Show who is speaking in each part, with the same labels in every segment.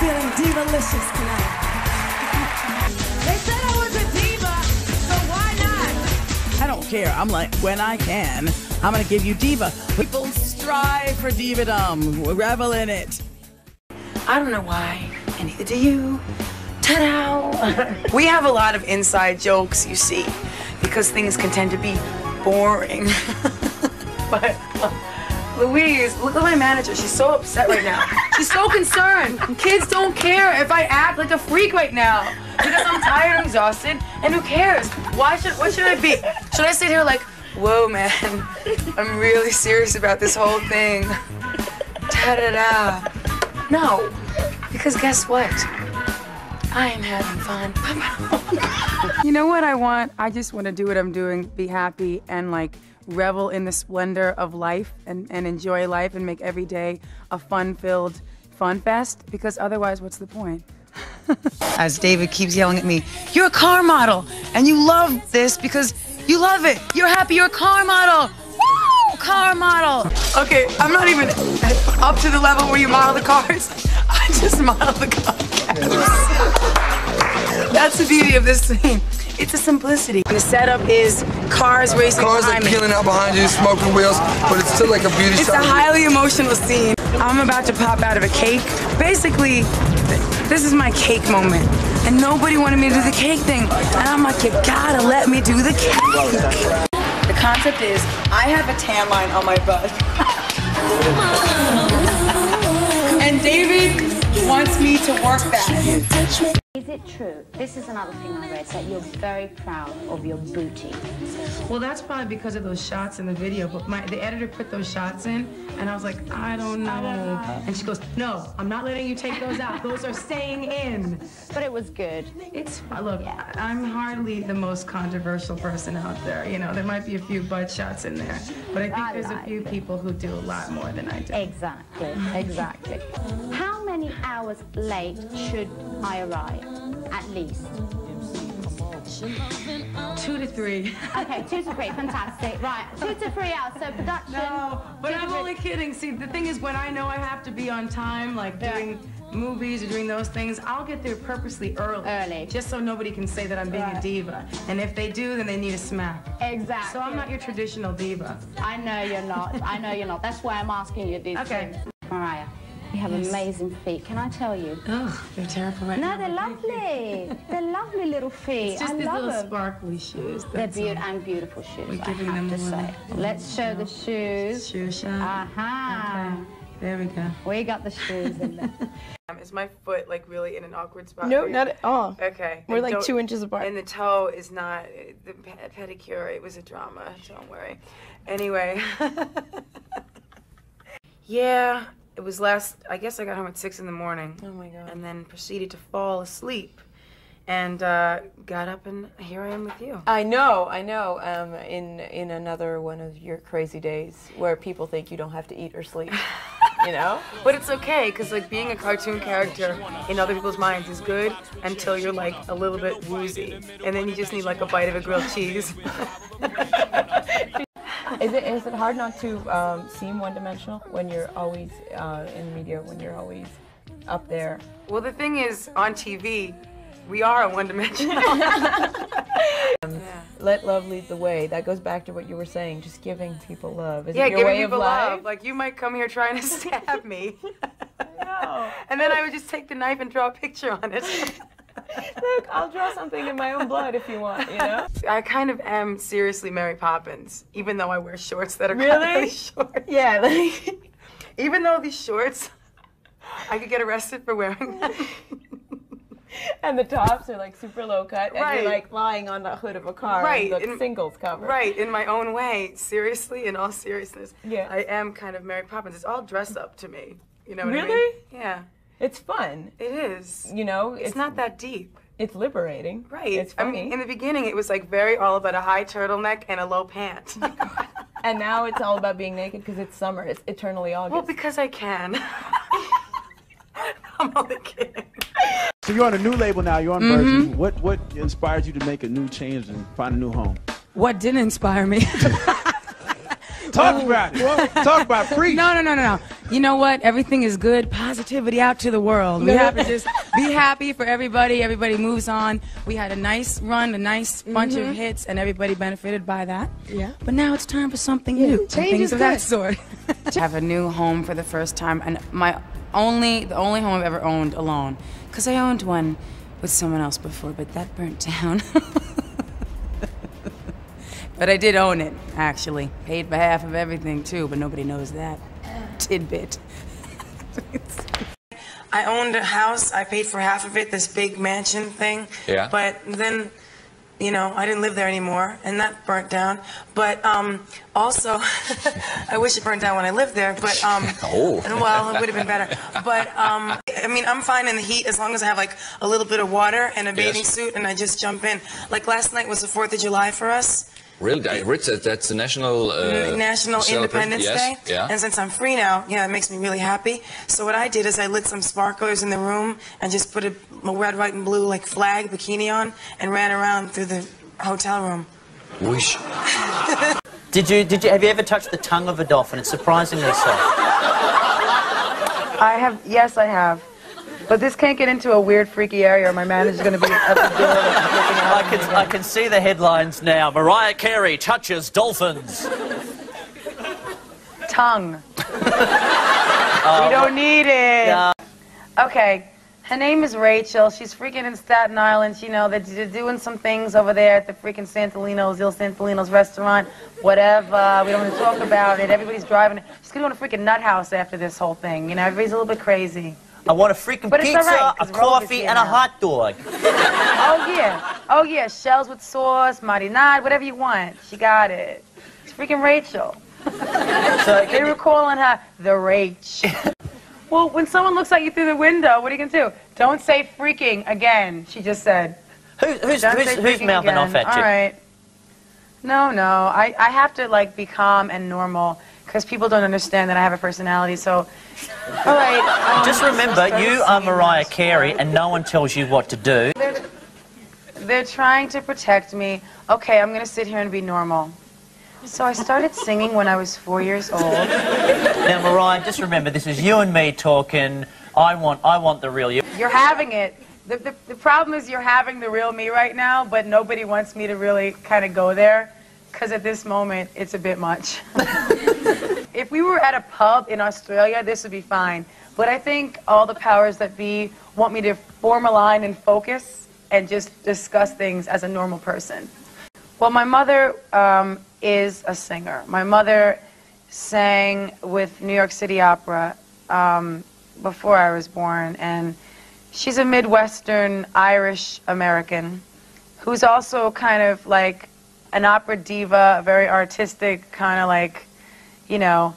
Speaker 1: feeling diva-licious tonight. They said I was a diva, so why not?
Speaker 2: I don't care. I'm like, when I can, I'm gonna give you diva. People strive for diva-dom. Revel in it.
Speaker 3: I don't know why, and neither do you. Ta-da! We have a lot of inside jokes, you see, because things can tend to be boring. But Louise, look at my manager. She's so upset right now. She's so concerned. Kids don't care if I act like a freak right now because I'm tired and exhausted. And who cares? What should I be? Should I sit here like, whoa, man, I'm really serious about this whole thing? Ta-da-da. No, because guess what? I am having fun. You know what I want? I just want to do what I'm doing, be happy, and like revel in the splendor of life and enjoy life and make every day a fun-filled fun fest, because otherwise, what's the point? As David keeps yelling at me, you're a car model, and you love this because you love it. You're happy, you're a car model. Woo! Car model. Okay, I'm not even up to the level where you model the cars. I just model the cars. That's the beauty of this thing. It's a simplicity. The setup is cars racing
Speaker 4: cars
Speaker 3: behind me.
Speaker 4: Cars are peeling out behind you, smoking wheels, but it's still like a beauty shot.
Speaker 3: It's a highly emotional scene. I'm about to pop out of a cake. Basically, this is my cake moment. And nobody wanted me to do the cake thing. And I'm like, you gotta let me do the cake. The concept is, I have a tan line on my butt. And David wants me to work that.
Speaker 5: Is it true? This is another thing I read, that you're very proud of your booty.
Speaker 3: Well, that's probably because of those shots in the video, but the editor put those shots in, and I was like, I don't know. And she goes, no, I'm not letting you take those out. Those are staying in.
Speaker 5: But it was good.
Speaker 3: It's, look, yeah. I'm hardly the most controversial person out there. You know, there might be a few butt shots in there, but I think there's a few people who do a lot more than I do.
Speaker 5: Exactly, exactly. How many hours late should I arrive? At least
Speaker 3: 2 to 3.
Speaker 5: Okay, 2 to 3, fantastic. Right, 2 to 3 hours. So production.
Speaker 3: No, but I'm only kidding. See, the thing is, when I know I have to be on time, like doing movies or doing those things, I'll get there purposely early. Just so nobody can say that I'm being a diva. And if they do, then they need a smack.
Speaker 5: Exactly.
Speaker 3: So I'm not your traditional diva.
Speaker 5: I know you're not. I know you're not. That's why I'm asking you these things. Mariah, you have amazing feet. Can I tell you?
Speaker 3: Oh, they're terrible right now.
Speaker 5: No, they're lovely. They're lovely little feet.
Speaker 3: It's just
Speaker 5: I
Speaker 3: these
Speaker 5: love
Speaker 3: little
Speaker 5: them.
Speaker 3: sparkly shoes.
Speaker 5: They're beautiful shoes,
Speaker 3: We're
Speaker 5: I
Speaker 3: giving
Speaker 5: have
Speaker 3: them
Speaker 5: to
Speaker 3: a
Speaker 5: say. Let's show the shoes.
Speaker 3: Shoe shot.
Speaker 5: Aha.
Speaker 3: Okay. There we go.
Speaker 5: We got the shoes in there.
Speaker 3: Is my foot like really in an awkward spot?
Speaker 6: No, not at all.
Speaker 3: Okay.
Speaker 6: We're like 2 inches apart.
Speaker 3: And the toe is not, the pedicure, it was a drama, don't worry. Anyway. Yeah, it was I guess I got home at 6 in the morning.
Speaker 6: Oh my God.
Speaker 3: And then proceeded to fall asleep. And got up and here I am with you.
Speaker 6: I know. In another one of your crazy days where people think you don't have to eat or sleep, you know?
Speaker 3: But it's okay, because like being a cartoon character in other people's minds is good until you're like a little bit woozy. And then you just need like a bite of a grilled cheese.
Speaker 6: Is it hard not to seem one-dimensional when you're always in the media, when you're always up there?
Speaker 3: Well, the thing is, on TV, we are one-dimensional.
Speaker 6: Let love lead the way. That goes back to what you were saying, just giving people love. Is
Speaker 3: yeah,
Speaker 6: it your
Speaker 3: giving
Speaker 6: way
Speaker 3: people
Speaker 6: of life?
Speaker 3: love. Like, you might come here trying to stab me.
Speaker 6: No.
Speaker 3: And then I would just take the knife and draw a picture on it.
Speaker 6: Look, I'll draw something in my own blood if you want, you know?
Speaker 3: I kind of am seriously Mary Poppins, even though I wear shorts that are really short.
Speaker 6: Yeah, like...
Speaker 3: Even though these shorts, I could get arrested for wearing them.
Speaker 6: And the tops are like super low cut, and you're like lying on the hood of a car,
Speaker 3: right?
Speaker 6: And the singles cover.
Speaker 3: Right, in my own way, seriously, in all seriousness.
Speaker 6: Yeah.
Speaker 3: I am kind of Mary Poppins. It's all dress up to me. You know what I mean?
Speaker 6: Really?
Speaker 3: Yeah.
Speaker 6: It's fun.
Speaker 3: It is.
Speaker 6: You know?
Speaker 3: It's not that deep.
Speaker 6: It's liberating.
Speaker 3: Right.
Speaker 6: It's funny.
Speaker 3: I mean, in the beginning, it was like very all about a high turtleneck and a low pant.
Speaker 6: And now it's all about being naked because it's summer. It's eternally August.
Speaker 3: Well, because I can. I'm only kidding.
Speaker 7: So you're on a new label now. You're on Virgin. What inspired you to make a new change and find a new home?
Speaker 3: What didn't inspire me?
Speaker 7: Talk about it. Talk about free.
Speaker 3: No. you know what? Everything is good. Positivity out to the world. We have to just be happy for everybody. Everybody moves on. We had a nice run, a nice bunch of hits, and everybody benefited by that. Yeah. But now it's time for something new. Things of that sort. I have a new home for the first time, and the only home I've ever owned alone. Because I owned one with someone else before, but that burnt down. But I did own it, actually. Paid for half of everything, too, but nobody knows that tidbit. I owned a house. I paid for half of it, this big mansion thing. Yeah. But then, you know, I didn't live there anymore, and that burnt down. But also, I wish it burnt down when I lived there, but, well, it would have been better. But, I mean, I'm fine in the heat as long as I have, like, a little bit of water and a bathing suit, and I just jump in. Like, last night was the 4th of July for us.
Speaker 8: Really? Rich, that's the National
Speaker 3: Independence Day. Yeah. And since I'm free now, yeah, it makes me really happy. So what I did is I lit some sparklers in the room and just put a red, white, and blue like flag bikini on and ran around through the hotel room.
Speaker 8: Whoosh.
Speaker 9: Have you ever touched the tongue of a dolphin? It's surprisingly soft.
Speaker 3: I have. Yes, I have. But this can't get into a weird, freaky area, or my manager's going to be at the door.
Speaker 9: I can see the headlines now. Mariah Carey touches dolphins.
Speaker 3: Tongue. We don't need it. Okay. Her name is Rachel. She's freaking in Staten Island. You know, they're doing some things over there at the freaking Il Santolino's restaurant. Whatever. We don't want to talk about it. Everybody's driving. She's going to go to a freaking nut house after this whole thing. You know, everybody's a little bit crazy.
Speaker 9: I want a freaking pizza, a coffee, and a hot dog.
Speaker 3: Oh, yeah. Oh, yeah. Shells with sauce, marinade, whatever you want. She got it. It's freaking Rachel. So they were calling her the Rach. Well, when someone looks at you through the window, what are you going to do? Don't say freaking again, she just said.
Speaker 9: Who's mouthing off at you?
Speaker 3: All right. No. I have to, like, be calm and normal because people don't understand that I have a personality, so... All right.
Speaker 9: Just remember, you are Mariah Carey, and no one tells you what to do.
Speaker 3: They're trying to protect me. Okay, I'm going to sit here and be normal. So I started singing when I was 4 years old.
Speaker 9: Now, Mariah, just remember, this is you and me talking. I want the real you.
Speaker 3: You're having it. The problem is you're having the real me right now, but nobody wants me to really kind of go there, because at this moment, it's a bit much. If we were at a pub in Australia, this would be fine. But I think all the powers that be want me to form a line and focus and just discuss things as a normal person. Well, my mother is a singer. My mother sang with New York City Opera before I was born, and she's a Midwestern Irish American who's also kind of like an opera diva, a very artistic kind of like, you know,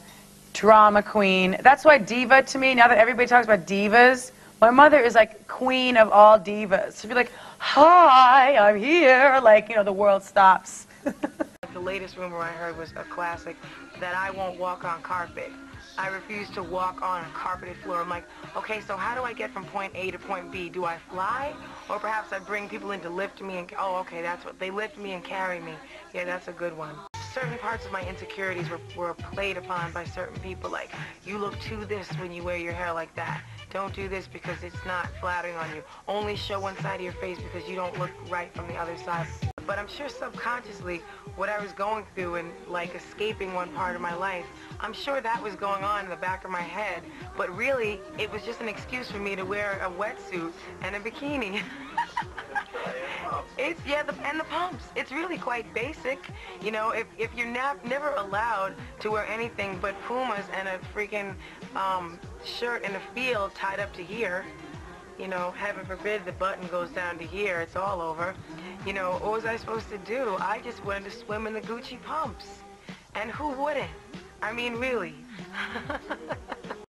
Speaker 3: drama queen. That's why diva to me, now that everybody talks about divas, my mother is like queen of all divas. She'd be like, hi, I'm here. Like, you know, the world stops. The latest rumor I heard was a classic, that I won't walk on carpet. I refuse to walk on a carpeted floor. I'm like, okay, so how do I get from point A to point B? Do I fly? Or perhaps I bring people in to lift me and, oh, okay, that's what, they lift me and carry me. Yeah, that's a good one. Certain parts of my insecurities were played upon by certain people, like, you look too this when you wear your hair like that. Don't do this because it's not flattering on you. Only show one side of your face because you don't look right from the other side. But I'm sure subconsciously what I was going through and like escaping one part of my life, I'm sure that was going on in the back of my head. But really, it was just an excuse for me to wear a wetsuit and a bikini. And the pumps. It's really quite basic. You know, if you're never allowed to wear anything but Pumas and a freaking shirt in a field tied up to here, you know, heaven forbid the button goes down to here, it's all over. You know, what was I supposed to do? I just wanted to swim in the Gucci pumps. And who wouldn't? I mean, really.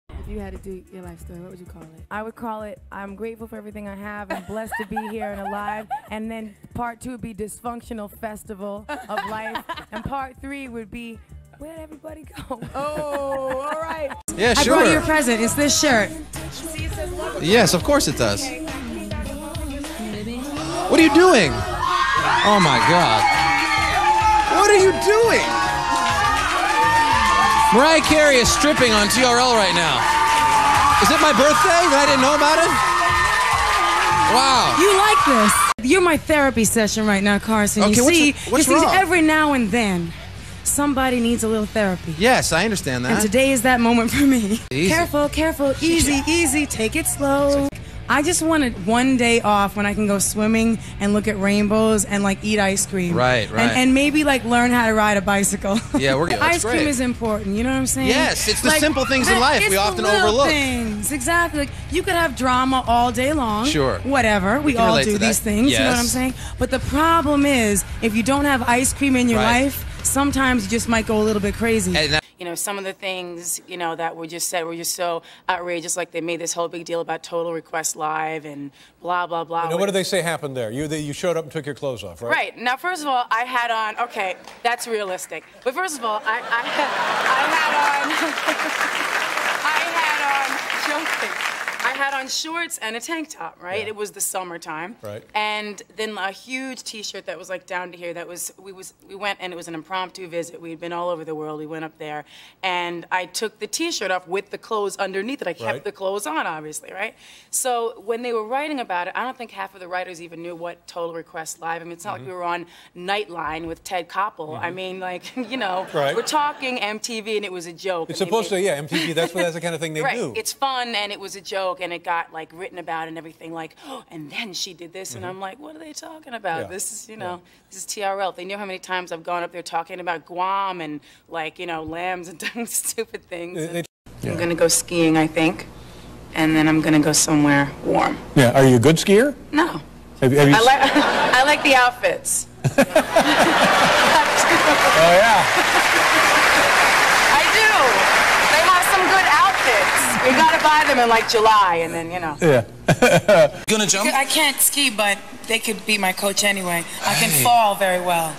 Speaker 10: If you had to do your life story, what would you call it?
Speaker 3: I would call it, I'm grateful for everything I have. I'm blessed to be here and alive. And then part 2 would be Dysfunctional Festival of Life. And part 3 would be, where'd everybody go?
Speaker 10: Oh, all right.
Speaker 11: Yeah, sure.
Speaker 10: I brought you a present. It's this shirt.
Speaker 11: Yes, of course it does. What are you doing? Oh my God. What are you doing? Mariah Carey is stripping on TRL right now. Is it my birthday that I didn't know about it? Wow.
Speaker 10: You like this. You're my therapy session right now, Carson.
Speaker 11: Okay, what's wrong?
Speaker 10: Every now and then, somebody needs a little therapy.
Speaker 11: Yes, I understand that.
Speaker 10: And today is that moment for me.
Speaker 11: Easy.
Speaker 10: Careful, careful, easy, easy, take it slow. I just wanted one day off when I can go swimming and look at rainbows and like eat ice cream.
Speaker 11: Right.
Speaker 10: And maybe like learn how to ride a bicycle.
Speaker 11: Yeah, that's
Speaker 10: ice
Speaker 11: great.
Speaker 10: cream is important, you know what I'm saying?
Speaker 11: Yes, it's the simple things in life we often overlook.
Speaker 10: Things, exactly. Like, you could have drama all day long.
Speaker 11: Sure.
Speaker 10: Whatever, we all do these things,
Speaker 11: yes.
Speaker 10: You know what I'm saying? But the problem is, if you don't have ice cream in your life, sometimes you just might go a little bit crazy.
Speaker 3: You know, some of the things, you know, that were just said were just so outrageous. Like they made this whole big deal about Total Request Live and blah, blah, blah.
Speaker 12: Now, what did they say happened there? You showed up and took your clothes off, right?
Speaker 3: Right. Now, first of all, I had on, okay, that's realistic. But first of all, I had on shorts and a tank top, right? Yeah. It was the summertime.
Speaker 12: Right.
Speaker 3: And then a huge T-shirt that was like down to here. That was we went, and it was an impromptu visit. We'd been all over the world. We went up there, and I took the T-shirt off with the clothes underneath it. I kept the clothes on, obviously, right? So when they were writing about it, I don't think half of the writers even knew what Total Request Live. I mean, it's not like we were on Nightline with Ted Koppel. I mean, like, you know, we're talking MTV, and it was a joke.
Speaker 12: It's supposed to, yeah, MTV. That's the kind of thing they do.
Speaker 3: It's fun, and it was a joke, and it got like written about and everything. Like, oh, and then she did this, and I'm like, what are they talking about?
Speaker 12: Yeah.
Speaker 3: This is, you know, this is TRL. They knew how many times I've gone up there talking about Guam and like, you know, lambs and doing stupid things. I'm gonna go skiing, I think, and then I'm gonna go somewhere warm.
Speaker 12: Yeah. Are you a good skier?
Speaker 3: No.
Speaker 12: Have you
Speaker 3: I like the outfits.
Speaker 12: Oh yeah.
Speaker 3: I do. They have some good outfits. You gotta buy them in like July, and then, you know.
Speaker 12: Yeah.
Speaker 11: Gonna jump?
Speaker 3: I can't ski, but they could be my coach anyway. I can fall very well.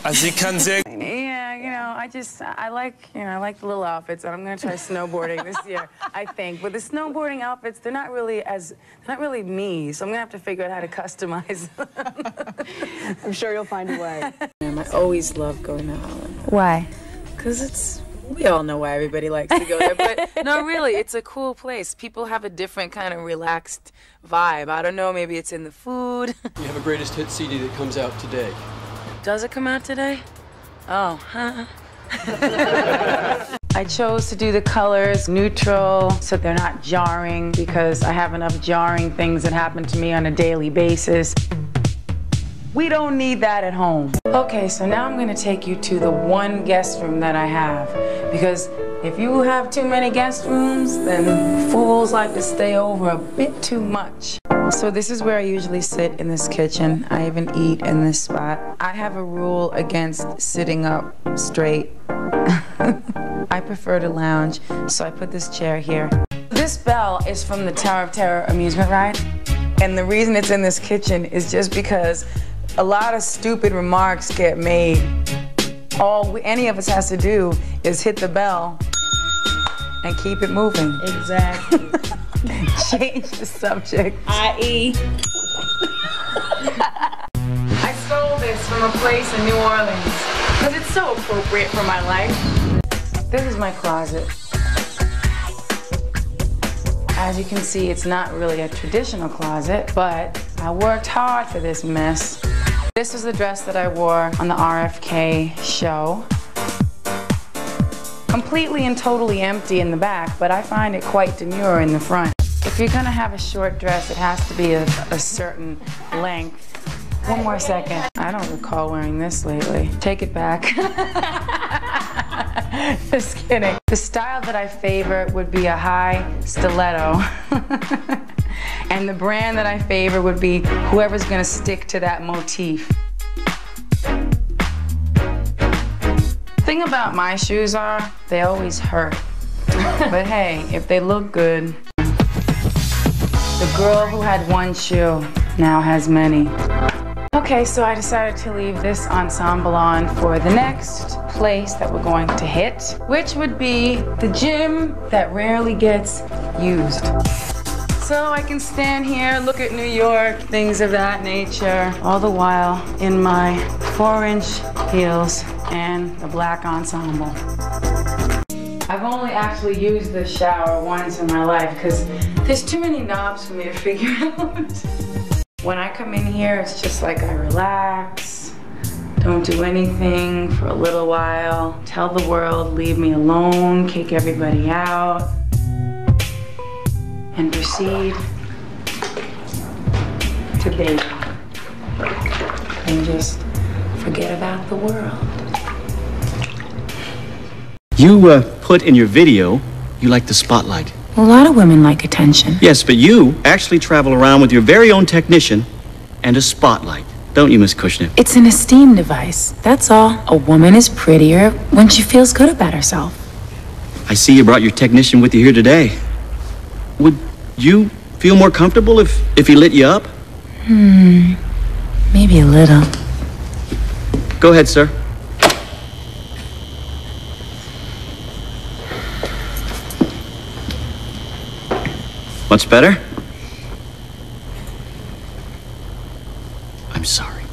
Speaker 3: Yeah, you know, I like the little outfits, and I'm gonna try snowboarding this year, I think. But the snowboarding outfits, they're not really me, so I'm gonna have to figure out how to customize them.
Speaker 6: I'm sure you'll find a way.
Speaker 3: I always love going to Holland.
Speaker 6: Why?
Speaker 3: Because we all know why everybody likes to go there, but no, really, it's a cool place. People have a different kind of relaxed vibe. I don't know, maybe it's in the food.
Speaker 13: You have a greatest hit CD that comes out today.
Speaker 3: Does it come out today? Oh, huh. I chose to do the colors neutral so they're not jarring, because I have enough jarring things that happen to me on a daily basis. We don't need that at home. Okay, so now I'm gonna take you to the one guest room that I have, because if you have too many guest rooms, then fools like to stay over a bit too much. So this is where I usually sit in this kitchen. I even eat in this spot. I have a rule against sitting up straight. I prefer to lounge, so I put this chair here. This bell is from the Tower of Terror amusement ride, and the reason it's in this kitchen is just because a lot of stupid remarks get made. All any of us has to do is hit the bell and keep it moving.
Speaker 10: Exactly.
Speaker 3: Change the subject.
Speaker 10: I.e.
Speaker 3: I stole this from a place in New Orleans because it's so appropriate for my life. This is my closet. As you can see, it's not really a traditional closet, but I worked hard for this mess. This was the dress that I wore on the RFK show. Completely and totally empty in the back, but I find it quite demure in the front. If you're gonna have a short dress, it has to be a certain length. One more second. I don't recall wearing this lately. Take it back. Just kidding. The style that I favor would be a high stiletto. And the brand that I favor would be whoever's gonna stick to that motif. Thing about my shoes are, they always hurt. But hey, if they look good. The girl who had one shoe now has many. Okay, so I decided to leave this ensemble on for the next place that we're going to hit, which would be the gym that rarely gets used. So I can stand here, look at New York, things of that nature, all the while in my 4-inch heels and the black ensemble. I've only actually used the shower once in my life because there's too many knobs for me to figure out. When I come in here, it's just like I relax, don't do anything for a little while, tell the world, leave me alone, kick everybody out, and proceed to bathe and just forget about the world.
Speaker 14: You put in your video, you like the spotlight.
Speaker 3: A lot of women like attention.
Speaker 14: Yes, but you actually travel around with your very own technician and a spotlight. Don't you, Miss Kushner?
Speaker 3: It's an esteem device, that's all. A woman is prettier when she feels good about herself.
Speaker 14: I see you brought your technician with you here today. Would you feel more comfortable if he lit you up?
Speaker 3: Maybe a little.
Speaker 14: Go ahead, sir. Much better? I'm sorry.